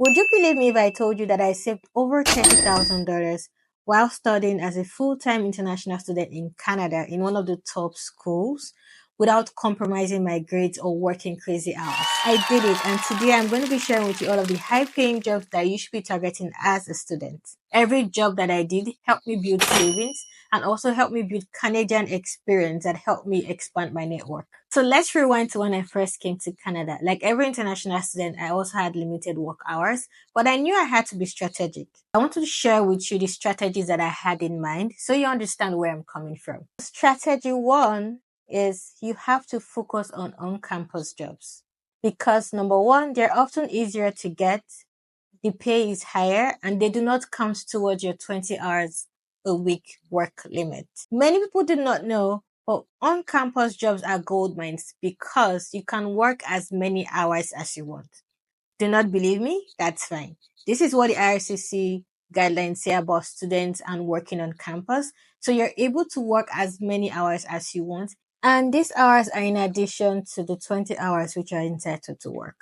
Would you believe me if I told you that I saved over $30,000 while studying as a full-time international student in Canada in one of the top schools without compromising my grades or working crazy hours? I did it, and today I'm going to be sharing with you all of the high-paying jobs that you should be targeting as a student. Every job that I did helped me build savings and also helped me build Canadian experience that helped me expand my network. So let's rewind to when I first came to Canada. Like every international student, I also had limited work hours, but I knew I had to be strategic. I wanted to share with you the strategies that I had in mind so you understand where I'm coming from. Strategy one is you have to focus on campus jobs because number one, they're often easier to get, the pay is higher, and they do not count towards your 20 hours a week work limit. Many people do not know, but on-campus jobs are gold mines because you can work as many hours as you want. Do not believe me? That's fine. This is what the IRCC guidelines say about students and working on campus. So you're able to work as many hours as you want. And these hours are in addition to the 20 hours which are entitled to work.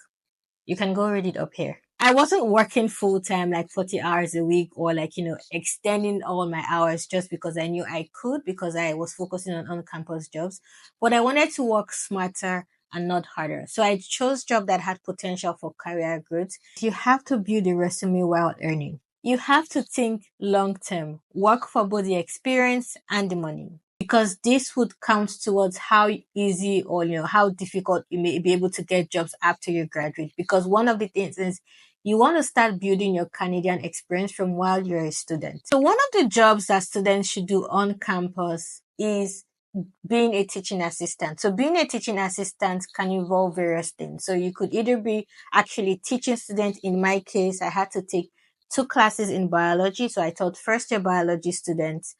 You can go read it up here. I wasn't working full time, like 40 hours a week or like, extending all my hours just because I knew I could because I was focusing on campus jobs. But I wanted to work smarter and not harder. So I chose job that had potential for career growth. You have to build a resume while earning. You have to think long term, work for both the experience and the money because this would count towards how easy or how difficult you may be able to get jobs after you graduate. Because one of the things is you want to start building your Canadian experience from while you're a student. So one of the jobs that students should do on campus is being a teaching assistant. So being a teaching assistant can involve various things. So you could either be actually teaching students. In my case, I had to take two classes in biology. So I taught first year biology students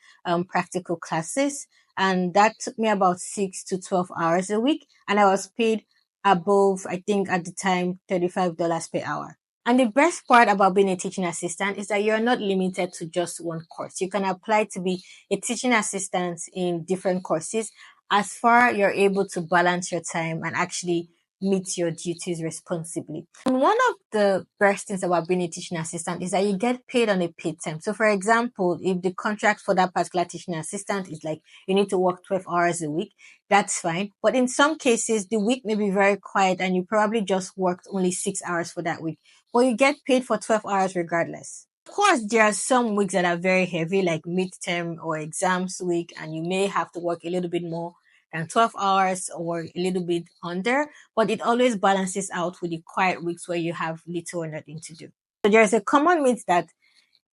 practical classes. And that took me about 6 to 12 hours a week. And I was paid above, I think at the time, $35 per hour. And the best part about being a teaching assistant is that you're not limited to just one course. You can apply to be a teaching assistant in different courses as far you're able to balance your time and actually meet your duties responsibly. And one of the best things about being a teaching assistant is that you get paid on a paid time. So for example, if the contract for that particular teaching assistant is like you need to work 12 hours a week, that's fine. But in some cases, the week may be very quiet and you probably just worked only 6 hours for that week, but you get paid for 12 hours regardless. Of course, there are some weeks that are very heavy, like midterm or exams week, and you may have to work a little bit more than 12 hours or a little bit under, but it always balances out with the quiet weeks where you have little or nothing to do. So there's a common myth that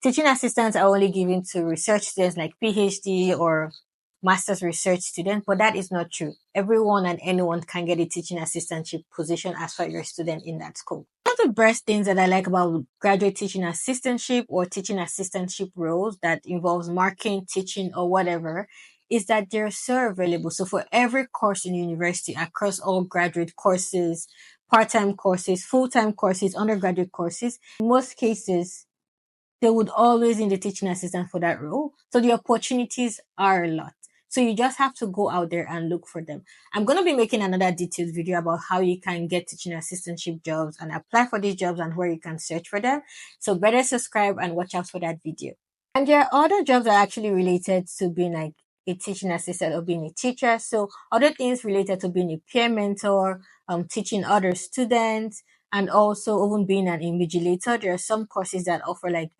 teaching assistants are only given to research students like PhD or master's research students, but that is not true. Everyone and anyone can get a teaching assistantship position as far as you're a student in that school. One of the best things that I like about graduate teaching assistantship or teaching assistantship roles that involves marking, teaching, or whatever is that they're so available. So for every course in university, across all graduate courses, part-time courses, full-time courses, undergraduate courses, in most cases, they would always need a teaching assistant for that role. So the opportunities are a lot. So you just have to go out there and look for them. I'm going to be making another detailed video about how you can get teaching assistantship jobs and apply for these jobs and where you can search for them. So better subscribe and watch out for that video. And there are other jobs that are actually related to being like a teaching assistant or being a teacher. So other things related to being a peer mentor, teaching other students, and also even being an invigilator. There are some courses that offer like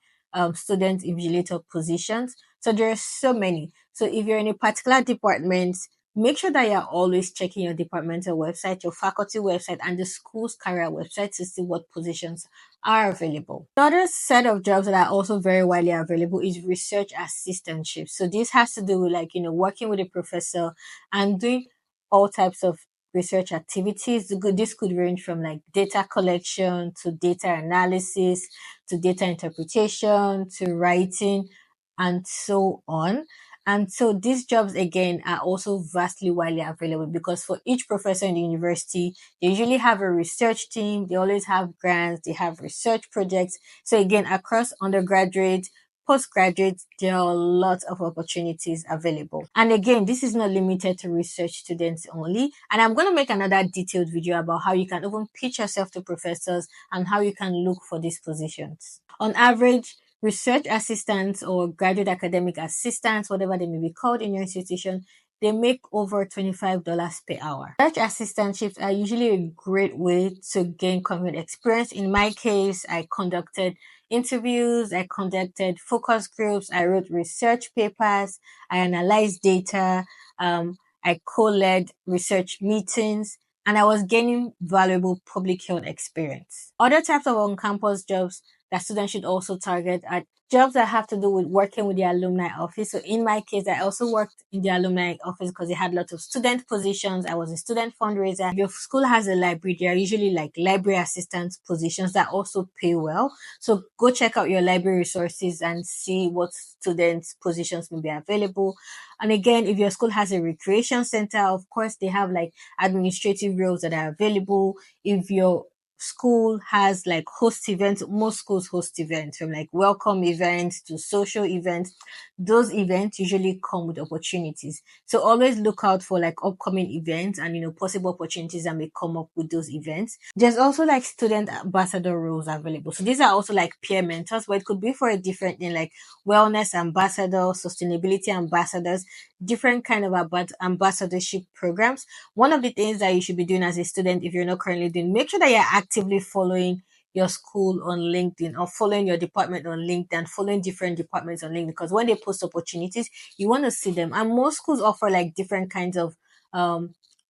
student invigilator positions. So there are so many. So if you're in a particular department, make sure that you're always checking your departmental website, your faculty website, and the school's career website to see what positions are available. Another set of jobs that are also very widely available is research assistantship. So this has to do with like, working with a professor and doing all types of research activities. This could range from like data collection to data analysis to data interpretation to writing and so on. And so these jobs again are also vastly widely available because for each professor in the university, they usually have a research team. They always have grants. They have research projects. So again, across undergraduate, postgraduate, there are lots of opportunities available. And again, this is not limited to research students only. And I'm going to make another detailed video about how you can even pitch yourself to professors and how you can look for these positions. On average, research assistants or graduate academic assistants, whatever they may be called in your institution, they make over $25 per hour. Research assistantships are usually a great way to gain concrete experience. In my case, I conducted interviews, I conducted focus groups, I wrote research papers, I analyzed data, I co-led research meetings, and I was gaining valuable public health experience. Other types of on-campus jobs that students should also target are jobs that have to do with working with the alumni office. So in my case, I also worked in the alumni office because they had lots of student positions. I was a student fundraiser. If your school has a library, there are usually like library assistant positions that also pay well. So go check out your library resources and see what student positions may be available. And again, if your school has a recreation center, of course, they have like administrative roles that are available. If your school has like host events, most schools host events, from like welcome events to social events. Those events usually come with opportunities, so always look out for like upcoming events and possible opportunities that may come up with those events. There's also like student ambassador roles available, so these are also like peer mentors, but it could be for a different thing, like wellness ambassador, sustainability ambassadors, different kind of ambassadorship programs. One of the things that you should be doing as a student, if you're not currently doing, make sure that you're actively following your school on LinkedIn, or following your department on LinkedIn, following different departments on LinkedIn, because when they post opportunities, you want to see them. And most schools offer like different kinds of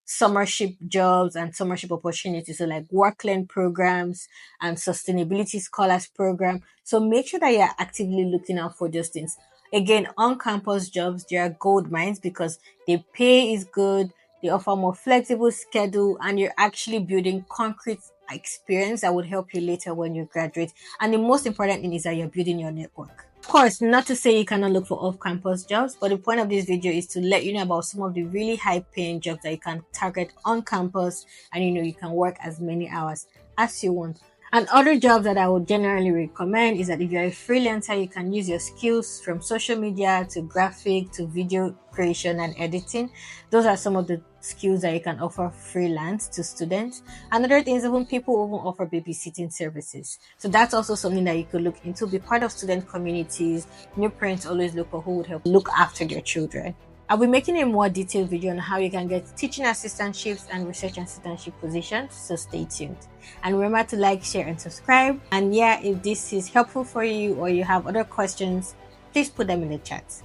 summership jobs and summership opportunities, so like work learn programs and sustainability scholars program. So make sure that you're actively looking out for those things. Again, on campus jobs, they are gold mines because the pay is good, they offer more flexible schedule, and you're actually building concrete experience that would help you later when you graduate. And the most important thing is that you're building your network. Of course, not to say you cannot look for off-campus jobs, but the point of this video is to let you know about some of the really high-paying jobs that you can target on campus, and you can work as many hours as you want. And other jobs that I would generally recommend is that if you're a freelancer, you can use your skills from social media to graphic to video creation and editing. Those are some of the skills that you can offer freelance to students. Another thing is even people even offer babysitting services. So that's also something that you could look into. Be part of student communities. New parents always look for who would help look after their children. I'll be making a more detailed video on how you can get teaching assistantships and research assistantship positions, so stay tuned. And remember to like, share, and subscribe. And yeah, if this is helpful for you or you have other questions, please put them in the chat.